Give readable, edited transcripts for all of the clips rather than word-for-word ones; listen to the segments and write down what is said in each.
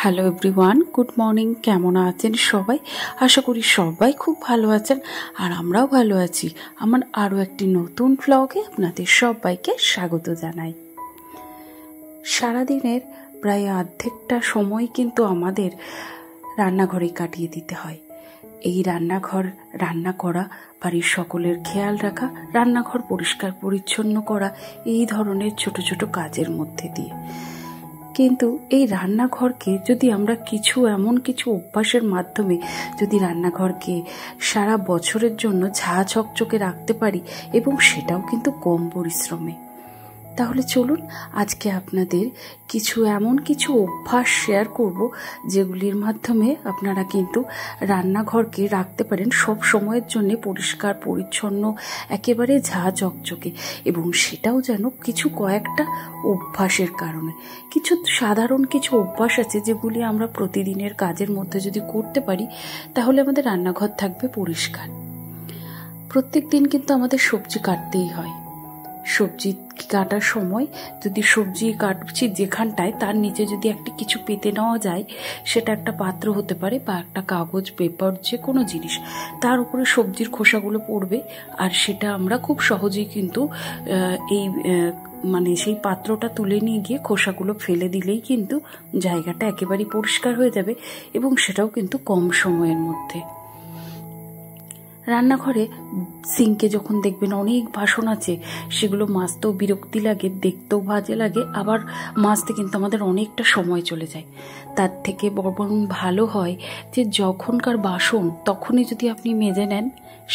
Hello everyone, good morning. কেমন আছেন সবাই? আশা করি সবাই খুব ভালো আছেন, আর আমরাও ভালো আছি। আমার আরও একটি নতুন ব্লগে আপনাদের সবাইকে স্বাগত জানাই। সারাদিনের প্রায় অর্ধেকটা সময় কিন্তু আমাদের রান্নাঘরে কাটিয়ে দিতে হয়। এই রান্নাঘর রান্না করা, বাড়ির সকলের খেয়াল রাখা, রান্নাঘর পরিষ্কার পরিচ্ছন্ন করা, এই ধরনের ছোট ছোট কাজের মধ্যে দিয়ে। কিন্তু এই রান্নাঘরকে যদি আমরা এমন কিছু অভ্যাসের মাধ্যমে যদি রান্নাঘরকে সারা বছরের জন্য ঝাঁ চকচকে রাখতে পারি, এবং সেটাও কিন্তু কম পরিশ্রমে, তাহলে চলুন আজকে আপনাদের এমন কিছু অভ্যাস শেয়ার করব, যেগুলির মাধ্যমে আপনারা কিন্তু রান্নাঘরকে রাখতে পারেন সব সময়ের জন্য পরিষ্কার পরিচ্ছন্ন, একেবারে ঝাঁ চকচকে। এবং সেটাও যেন কয়েকটা অভ্যাসের কারণে। সাধারণ কিছু অভ্যাস আছে যেগুলি আমরা প্রতিদিনের কাজের মধ্যে যদি করতে পারি, তাহলে আমাদের রান্নাঘর থাকবে পরিষ্কার। প্রত্যেক দিন কিন্তু আমাদের সবজি কাটতেই হয়। সবজি কাটার সময় যদি সবজি কাটছি যেখানটায়, তার নিচে যদি কিছু পেতে নেওয়া যায়, সেটা একটা পাত্র হতে পারে বা একটা কাগজ, পেপার, যে কোনো জিনিস, তার উপরে সবজির খোসাগুলো পড়বে, আর সেটা আমরা খুব সহজেই কিন্তু সেই পাত্রটা তুলে নিয়ে গিয়ে খোসাগুলো ফেলে দিলেই কিন্তু জায়গাটা একেবারেই পরিষ্কার হয়ে যাবে, এবং সেটাও কিন্তু কম সময়ের মধ্যে। রান্নাঘরে সিঙ্কে যখন দেখবেন অনেক বাসন আছে, সেগুলো মাজতেও বিরক্তি লাগে, দেখতেও বাজে লাগে, আবার মাজতে কিন্তু আমাদের অনেকটা সময় চলে যায়। তার থেকে বরং ভালো হয় যে যখনকার বাসন তখনই যদি আপনি মেজে নেন,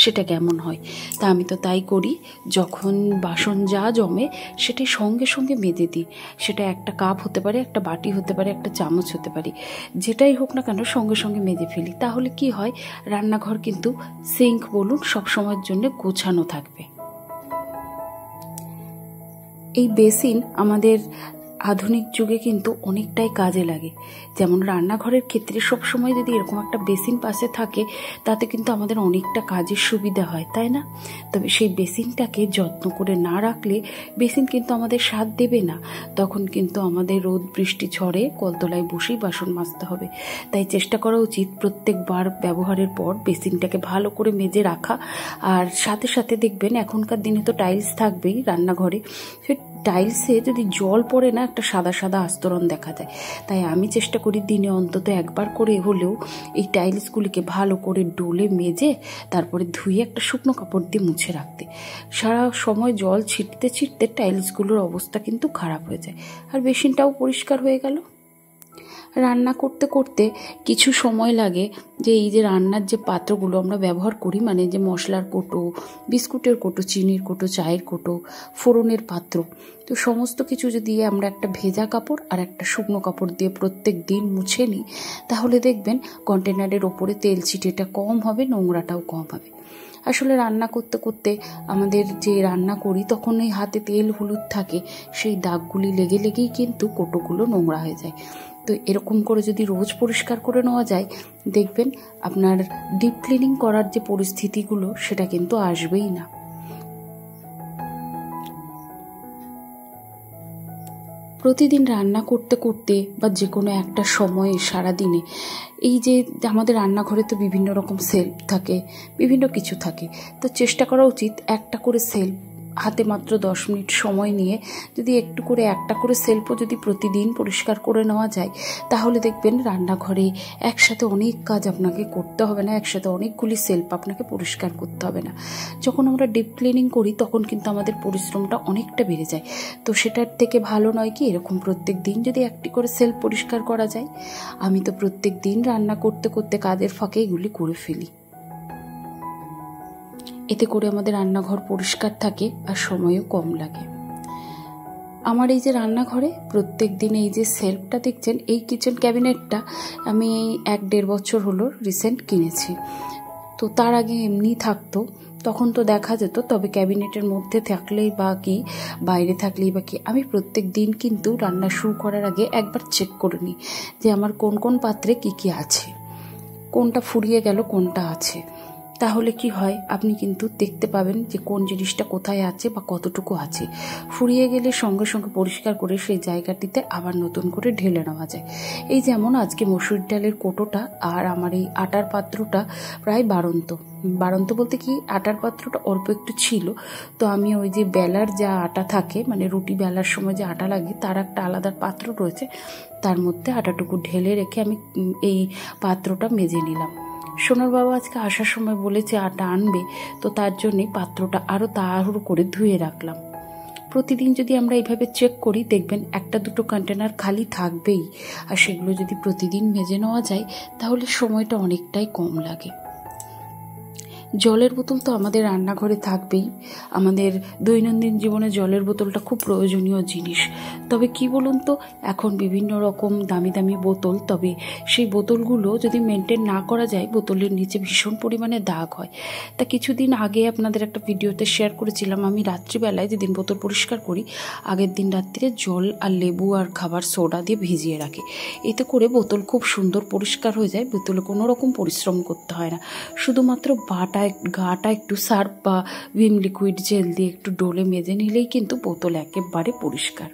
সেটা কেমন হয়। তা আমি তো তাই করি। যখন বাসন যা জমে সেটাই সঙ্গে সঙ্গে মেজে দিই। সেটা একটা কাপ হতে পারে, একটা বাটি হতে পারে, একটা চামচ হতে পারে, যেটাই হোক না কেন সঙ্গে সঙ্গে মেজে ফেলি। তাহলে কি হয়, রান্নাঘর কিন্তু সিঙ্ক বলুন সব সময়ের জন্য গোছানো থাকবে। এই বেসিন আমাদের আধুনিক যুগে কিন্তু অনেকটাই কাজে লাগে। যেমন রান্নাঘরের ক্ষেত্রে সবসময় যদি এরকম একটা বেসিন পাশে থাকে, তাতে কিন্তু আমাদের অনেকটা কাজের সুবিধা হয়, তাই না? তবে সেই বেসিনটাকে যত্ন করে না রাখলে বেসিন কিন্তু আমাদের সাথ দেবে না। তখন কিন্তু আমাদের রোদ বৃষ্টি ঝড়ে কলতলায় বসেই বাসন মাজতে হবে। তাই চেষ্টা করা উচিত প্রত্যেকবার ব্যবহারের পর বেসিনটাকে ভালো করে মেজে রাখা। আর সাথে সাথে দেখবেন এখনকার দিনে তো টাইলস থাকবেই রান্নাঘরে, সে টাইলসে যদি জল পড়ে না, একটা সাদা সাদা আস্তরণ দেখা যায়। তাই আমি চেষ্টা করি দিনে অন্তত একবার করে হলেও এই টাইলসগুলিকে ভালো করে ডোলে মেজে তারপরে ধুয়ে একটা শুকনো কাপড় দিয়ে মুছে রাখতে। সারা সময় জল ছিটতে ছিটতে টাইলসগুলোর অবস্থা কিন্তু খারাপ হয়ে যায়, আর বেসিনটাও পরিষ্কার হয়ে গেল। রান্না করতে করতে কিছু সময় লাগে যে এই যে রান্নার যে পাত্রগুলো আমরা ব্যবহার করি, মানে যে মশলার কোটো, বিস্কুটের কোটো, চিনির কোটো, চায়ের কোটো, ফোড়নের পাত্র, তো সমস্ত কিছু যদি আমরা একটা ভেজা কাপড় আর একটা শুকনো কাপড় দিয়ে প্রত্যেক দিন মুছে নিই, তাহলে দেখবেন কন্টেনারের ওপরে তেল ছিটেটা কম হবে, নোংরাটাও কম হবে। আসলে রান্না করতে করতে আমাদের যে রান্না করি তখন এই হাতে তেল হলুদ থাকে, সেই দাগগুলি লেগে লেগেই কিন্তু কোটোগুলো নোংরা হয়ে যায়। তো এরকম করে যদি রোজ পরিষ্কার করে নেওয়া যায়, দেখবেন আপনার ডিপ ক্লিনিং করার যে পরিস্থিতিগুলো, সেটা কিন্তু আসবেই না। প্রতিদিন রান্না করতে করতে বা যে কোনো একটা সময়ে সারাদিনে এই যে আমাদের রান্নাঘরে তো বিভিন্ন রকম সেলফ থাকে, বিভিন্ন কিছু থাকে, তো চেষ্টা করা উচিত একটা করে সেলফ হাতে মাত্র 10 মিনিট সময় নিয়ে যদি একটা করে সেলফও যদি প্রতিদিন পরিষ্কার করে নেওয়া যায়, তাহলে দেখবেন রান্নাঘরে একসাথে অনেক কাজ আপনাকে করতে হবে না, একসাথে অনেকগুলি সেলফ আপনাকে পরিষ্কার করতে হবে না। যখন আমরা ডিপ ক্লিনিং করি তখন কিন্তু আমাদের পরিশ্রমটা অনেকটা বেড়ে যায়। তো সেটার থেকে ভালো নয় কি এরকম প্রত্যেক দিন যদি একটি করে সেলফ পরিষ্কার করা যায়। আমি তো প্রত্যেক দিন রান্না করতে করতে কাজের ফাঁকে এগুলি করে ফেলি। এতে করে আমাদের রান্নাঘর পরিষ্কার থাকে আর সময়ও কম লাগে। আমার এই যে রান্নাঘরে প্রত্যেক দিন এই যে সেলফটা দেখছেন, এই কিচেন ক্যাবিনেটটা আমি এই 1-1.5 বছর হলো রিসেন্ট কিনেছি। তো তার আগে এমনি থাকতো, তখন তো দেখা যেত, তবে ক্যাবিনেটের মধ্যে থাকলেই বা কি, বাইরে থাকলেই বা কি, আমি প্রত্যেক দিন কিন্তু রান্না শুরু করার আগে একবার চেক করে নিই যে আমার কোন কোন পাত্রে কি কি আছে, কোনটা ফুরিয়ে গেল, কোনটা আছে। তাহলে কি হয়, আপনি কিন্তু দেখতে পাবেন যে কোন জিনিসটা কোথায় আছে বা কতটুকু আছে। ফুরিয়ে গেলে সঙ্গে সঙ্গে পরিষ্কার করে সেই জায়গাটিতে আবার নতুন করে ঢেলে নেওয়া যায়। এই যেমন আজকে মসুর ডালের কোটোটা আর আমার এই আটার পাত্রটা প্রায় বাড়ন্ত বলতে কি, আটার পাত্রটা অল্প একটু ছিল, তো আমি ওই যে বেলার যা আটা থাকে, মানে রুটি বেলার সময় যে আটা লাগে তার একটা আলাদা পাত্র রয়েছে, তার মধ্যে আটাটুকু ঢেলে রেখে আমি এই পাত্রটা মেজে নিলাম। সোনার বাবা আজকে আসার সময় বলেছে আটা আনবে, তো তার জন্যে পাত্রটা আরও তাড়াহুড়ো করে ধুয়ে রাখলাম। প্রতিদিন যদি আমরা এইভাবে চেক করি, দেখবেন একটা দুটো কন্টেনার খালি থাকবেই, আর সেগুলো যদি প্রতিদিন মেজে নেওয়া যায় তাহলে সময়টা অনেকটাই কম লাগে। জলের বোতল তো আমাদের রান্নাঘরে থাকবেই। আমাদের দৈনন্দিন জীবনে জলের বোতলটা খুব প্রয়োজনীয় জিনিস। তবে কি বলুন তো, এখন বিভিন্ন রকম দামি দামি বোতল, তবে সেই বোতলগুলো যদি মেনটেন না করা যায়, বোতলের নিচে ভীষণ পরিমাণে দাগ হয়। তা কিছুদিন আগে আপনাদের একটা ভিডিওতে শেয়ার করেছিলাম, আমি রাত্রিবেলায় যেদিন বোতল পরিষ্কার করি, আগের দিন রাত্রিরে জল আর লেবু আর খাবার সোডা দিয়ে ভিজিয়ে রাখি। এতে করে বোতল খুব সুন্দর পরিষ্কার হয়ে যায়, বোতলে কোনো রকম পরিশ্রম করতে হয় না। শুধুমাত্র গাটা একটু সার্ফ বা ভিম লিকুইড জেল দিয়ে একটু ডোলে মেজে নিলেই কিন্তু বোতল একেবারে পরিষ্কার।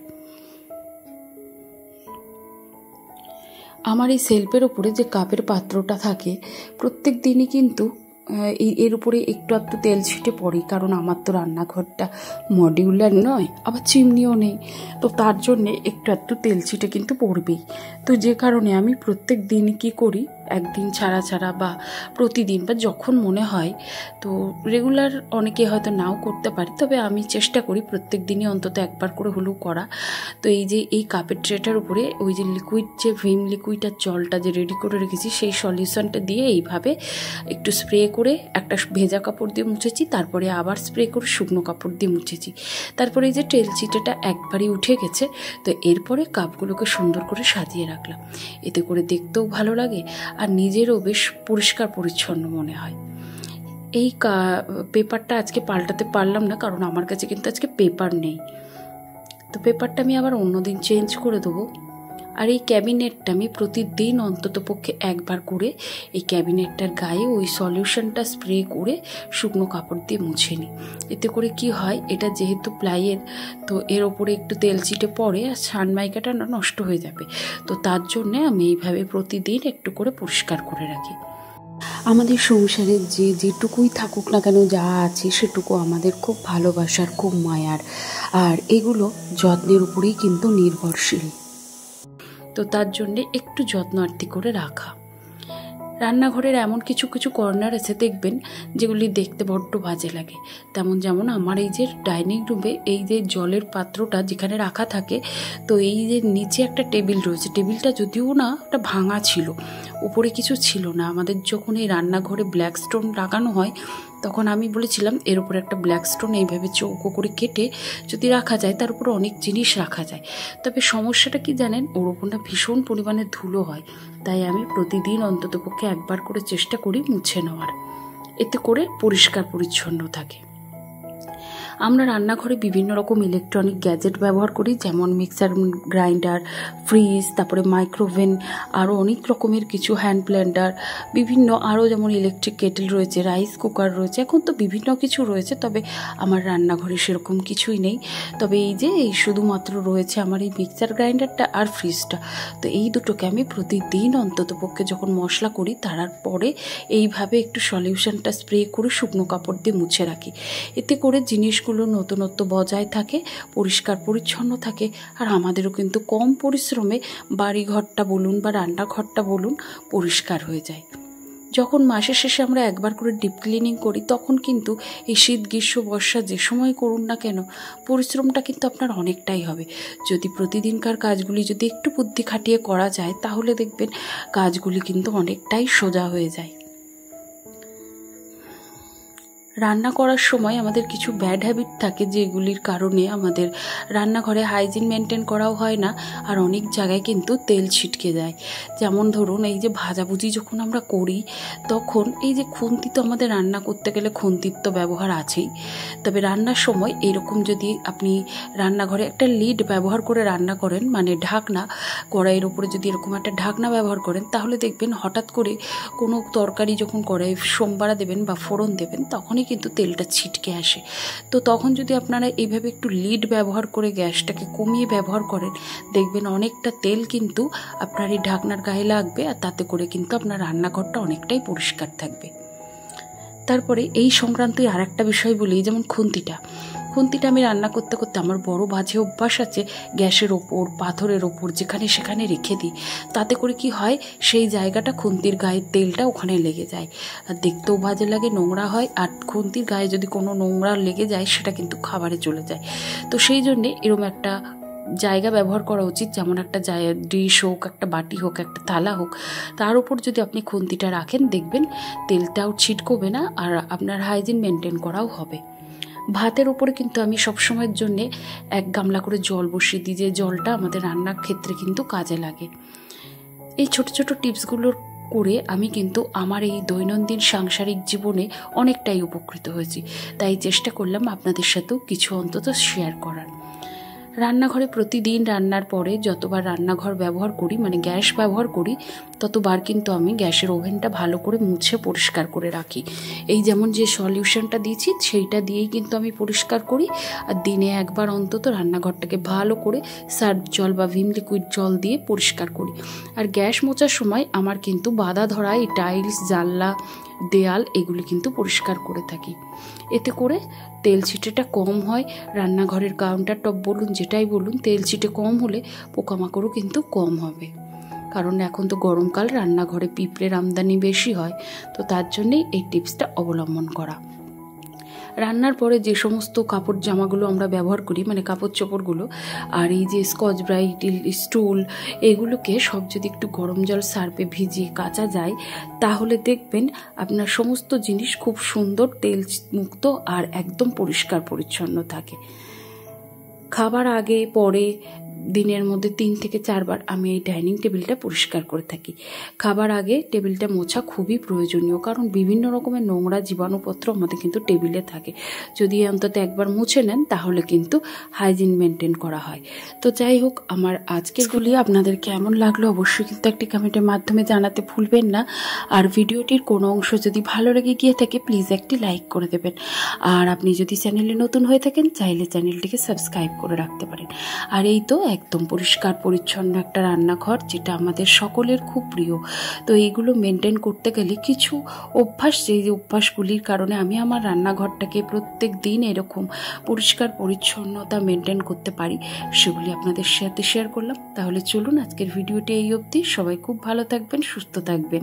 আমার এই সেলফের ওপরে যে কাপের পাত্রটা থাকে, প্রত্যেক দিনই কিন্তু এর উপরে একটু একটু তেল ছিটে পড়ে, কারণ আমার তো রান্নাঘরটা মডিউলার নয়, আবার চিমনিও নেই, তো তার জন্যে একটু একটু তেল ছিটে কিন্তু পড়বেই। তো যে কারণে আমি প্রত্যেক দিনই কী করি, একদিন ছাড়া ছাড়া বা প্রতিদিন বা যখন মনে হয়, তো রেগুলার অনেকে হয়তো নাও করতে পারি, তবে আমি চেষ্টা করি প্রত্যেক দিনই অন্তত একবার করে হলেও করা। তো এই যে এই কাপের ট্রেটার উপরে ওই যে লিকুইড, যে ভিম লিকুইড আর জলটা যে রেডি করে রেখেছি, সেই সলিউশনটা দিয়ে এইভাবে একটু স্প্রে করে একটা ভেজা কাপড় দিয়ে মুছেছি, তারপরে আবার স্প্রে করে শুকনো কাপড় দিয়ে মুছেছি। তারপরে এই যে তেল ছিটেটা একবারই উঠে গেছে, তো এরপরে কাপগুলোকে সুন্দর করে সাজিয়ে রাখলাম। এতে করে দেখতেও ভালো লাগে আর নিজেরও বেশ পরিষ্কার পরিচ্ছন্ন মনে হয়। এই পেপারটা আজকে পাল্টাতে পারলাম না, কারণ আমার কাছে কিন্তু আজকে পেপার নেই, তো পেপারটা আমি আবার অন্যদিন চেঞ্জ করে দেবো। আর এই ক্যাবিনেটটা আমি প্রতিদিন অন্তত পক্ষে একবার করে এই ক্যাবিনেটটার গায়ে ওই সলিউশনটা স্প্রে করে শুকনো কাপড় দিয়ে মুছে নিই। এতে করে কি হয়, এটা যেহেতু প্লাইয়ের, তো এর ওপরে একটু তেল ছিটে পড়ে আর সানমাইকাটা নষ্ট হয়ে যাবে, তো তার জন্যে আমি এইভাবে প্রতিদিন একটু করে পরিষ্কার করে রাখি। আমাদের সংসারে যেটুকুই থাকুক না কেন, যা আছে সেটুকু আমাদের খুব ভালোবাসার, খুব মায়ার, আর এগুলো যত্নের উপরেই কিন্তু নির্ভরশীল। তো তার জন্যে একটু যত্ন আত্তি করে রাখা। রান্নাঘরের এমন কিছু কিছু কর্নার আছে দেখবেন, যেগুলি দেখতে বড্ড বাজে লাগে। যেমন আমার এই যে ডাইনিং রুমে এই যে জলের পাত্রটা যেখানে রাখা থাকে, তো এই যে নিচে একটা টেবিল রয়েছে, টেবিলটা যদিও না একটা ভাঙা ছিল, উপরে কিছু ছিল না। আমাদের যখন এই রান্নাঘরে ব্ল্যাক স্টোন লাগানো হয়, তখন আমি বলেছিলাম এর উপরে একটা ব্ল্যাক স্টোন এইভাবে চৌকো করে কেটে যদি রাখা যায়, তার উপরে অনেক জিনিস রাখা যায়। তবে সমস্যাটা কি জানেন, ওর উপরটা ভীষণ পরিমাণে ধুলো হয়, তাই আমি প্রতিদিন অন্ততপক্ষে একবার করে চেষ্টা করি মুছে নেওয়ার, এতে করে পরিষ্কার পরিচ্ছন্ন থাকে। আমরা রান্নাঘরে বিভিন্ন রকম ইলেকট্রনিক গ্যাজেট ব্যবহার করি, যেমন মিক্সার গ্রাইন্ডার, ফ্রিজ, তারপরে মাইক্রোওভেন, আরও অনেক রকমের কিছু, হ্যান্ড ব্লেন্ডার, বিভিন্ন আরও যেমন ইলেকট্রিক কেটেল রয়েছে, রাইস কুকার রয়েছে, এখন তো বিভিন্ন কিছু রয়েছে। তবে আমার রান্নাঘরে সেরকম কিছুই নেই, তবে এই শুধুমাত্র রয়েছে আমার এই মিক্সার গ্রাইন্ডারটা আর ফ্রিজটা। তো এই দুটোকে আমি প্রতিদিন অন্ততপক্ষে যখন মশলা করি তারপরে এইভাবে একটু সলিউশনটা স্প্রে করে শুকনো কাপড় দিয়ে মুছে রাখি। এতে করে জিনিসগুলো নতুনত্ব বজায় থাকে, পরিষ্কার পরিচ্ছন্ন থাকে, আর আমাদেরও কিন্তু কম পরিশ্রমে বাড়িঘরটা বলুন বা রান্নাঘরটা বলুন পরিষ্কার হয়ে যায়। যখন মাসের শেষে আমরা একবার করে ডিপ ক্লিনিং করি, তখন কিন্তু এই শীত, গ্রীষ্ম, বর্ষা যে সময় করুন না কেন, পরিশ্রমটা কিন্তু আপনার অনেকটাই হবে। যদি প্রতিদিনকার কাজগুলি যদি একটু বুদ্ধি খাটিয়ে করা যায়, তাহলে দেখবেন কাজগুলি কিন্তু অনেকটাই সোজা হয়ে যায়। রান্না করার সময় আমাদের কিছু ব্যাড হ্যাবিট থাকে যেগুলির কারণে আমাদের রান্নাঘরে হাইজিন মেনটেন করাও হয় না, আর অনেক জায়গায় কিন্তু তেল ছিটকে যায়। যেমন ধরুন এই যে ভাজাভুজি যখন আমরা করি তখন এই যে খুন্তি, তো আমাদের রান্না করতে গেলে খুন্তির তো ব্যবহার আছেই, তবে রান্নার সময় এরকম যদি আপনি রান্নাঘরে একটা লিড ব্যবহার করে রান্না করেন, মানে ঢাকনা, কড়াইয়ের উপরে যদি এরকম একটা ঢাকনা ব্যবহার করেন, তাহলে দেখবেন হঠাৎ করে কোনো তরকারি যখন কড়াই সোমবারা দেবেন বা ফোড়ন দেবেন তখনই কিন্তু তেলটা ছিটকে আসে। তো তখন যদি আপনারা এইভাবে একটু লিড ব্যবহার করে গ্যাসটাকে কমিয়ে ব্যবহার করেন, দেখবেন অনেকটা তেল কিন্তু আপনার এই ঢাকনার গায়ে লাগবে, আর তাতে করে কিন্তু আপনার রান্নাঘরটা অনেকটাই পরিষ্কার থাকবে। তারপরে এই সংক্রান্তই আর একটা বিষয় বলি, যেমন খুন্তিটা আমি রান্না করতে করতে আমার বড় বাজে অভ্যাস আছে, গ্যাসের ওপর, পাথরের ওপর যেখানে সেখানে রেখে দিই। তাতে করে কি হয়, সেই জায়গাটা খুন্তির গায়ের তেলটা ওখানে লেগে যায়, আর দেখতেও বাজে লাগে, নোংরা হয়। আর খুন্তির গায়ে যদি কোনো নোংরা লেগে যায় সেটা কিন্তু খাবারে চলে যায়। তো সেই জন্যে এরকম একটা জায়গা ব্যবহার করা উচিত, যেমন একটা ডিশ হোক, একটা বাটি হোক, একটা থালা হোক, তার উপর যদি আপনি খুন্তিটা রাখেন দেখবেন তেলটাও ছিটকবে না, আর আপনার হাইজিন মেনটেন করাও হবে। ভাতের উপরে কিন্তু আমি সবসময়ের জন্যে 1 গামলা করে জল বসিয়ে দিই, যে জলটা আমাদের রান্নার ক্ষেত্রে কিন্তু কাজে লাগে। এই ছোট ছোট টিপসগুলো করে আমি কিন্তু আমার এই দৈনন্দিন সাংসারিক জীবনে অনেকটাই উপকৃত হয়েছি, তাই চেষ্টা করলাম আপনাদের সাথেও কিছু অন্তত শেয়ার করার। রান্নাঘরে প্রতিদিন রান্নার পরে যতবার রান্নাঘর ব্যবহার করি, মানে গ্যাস ব্যবহার করি, ততবার কিন্তু আমি গ্যাসের ওভেনটা ভালো করে মুছে পরিষ্কার করে রাখি। এই যেমন যে সলিউশনটা দিয়েছি সেইটা দিয়েই কিন্তু আমি পরিষ্কার করি, আর দিনে একবার অন্তত রান্নাঘরটাকে ভালো করে সার্ফ জল বা ভিম লিকুইড জল দিয়ে পরিষ্কার করি। আর গ্যাস মোছার সময় আমার কিন্তু বাধা ধরা এই টাইলস, জানলা, দেয়াল এগুলি কিন্তু পরিষ্কার করে থাকি। এতে করে তেল ছিটেটা কম হয়, রান্নাঘরের কাউন্টার টপ বলুন, যেটাই বলুন, তেল ছিটে কম হলে পোকামাকড়ও কিন্তু কম হবে। কারণ এখন তো গরমকাল, রান্নাঘরে পিঁপড়ের আমদানি বেশি হয়, তো তার জন্যেই এই টিপসটা অবলম্বন করা। রান্নার পরে যে সমস্ত কাপড় জামাগুলো আমরা ব্যবহার করি, মানে কাপড় চোপড়গুলো, আর এই যে স্কচ ব্রাইট, স্টুল, এগুলোকে সব যদি একটু গরম জল সার্ফে ভিজিয়ে কাচা যায়, তাহলে দেখবেন আপনার সমস্ত জিনিস খুব সুন্দর তেল মুক্ত আর একদম পরিষ্কার পরিচ্ছন্ন থাকে। খাবার আগে পরে দিনের মধ্যে 3 থেকে 4 বার আমি এই ডাইনিং টেবিলটা পরিষ্কার করে থাকি। খাবার আগে টেবিলটা মোছা খুবই প্রয়োজনীয়, কারণ বিভিন্ন রকমের নোংরা জীবাণুপত্র আমাদের কিন্তু টেবিলে থাকে। যদি অন্তত একবার মুছে নেন তাহলে কিন্তু হাইজিন মেনটেন করা হয়। তো যাই হোক, আমার আজকেরগুলি আপনাদের কেমন লাগলো অবশ্যই কিন্তু একটি কমেন্টের মাধ্যমে জানাতে ভুলবেন না। আর ভিডিওটির কোনো অংশ যদি ভালো লেগে গিয়ে থাকে প্লিজ একটি লাইক করে দেবেন। আর আপনি যদি চ্যানেলে নতুন হয়ে থাকেন চাইলে চ্যানেলটিকে সাবস্ক্রাইব করে রাখতে পারেন। আর এই তো একদম পরিষ্কার পরিচ্ছন্ন একটা রান্নাঘর, যেটা আমাদের সকলের খুব প্রিয়। তো এইগুলো মেনটেন করতে গেলে কিছু অভ্যাস, যে অভ্যাসগুলির কারণে আমি আমার রান্নাঘরটাকে প্রত্যেক দিন এরকম পরিষ্কার পরিচ্ছন্নতা মেনটেন করতে পারি, সেগুলি আপনাদের সাথে শেয়ার করলাম। তাহলে চলুন আজকের ভিডিওটি এই অবধি। সবাই খুব ভালো থাকবেন, সুস্থ থাকবেন।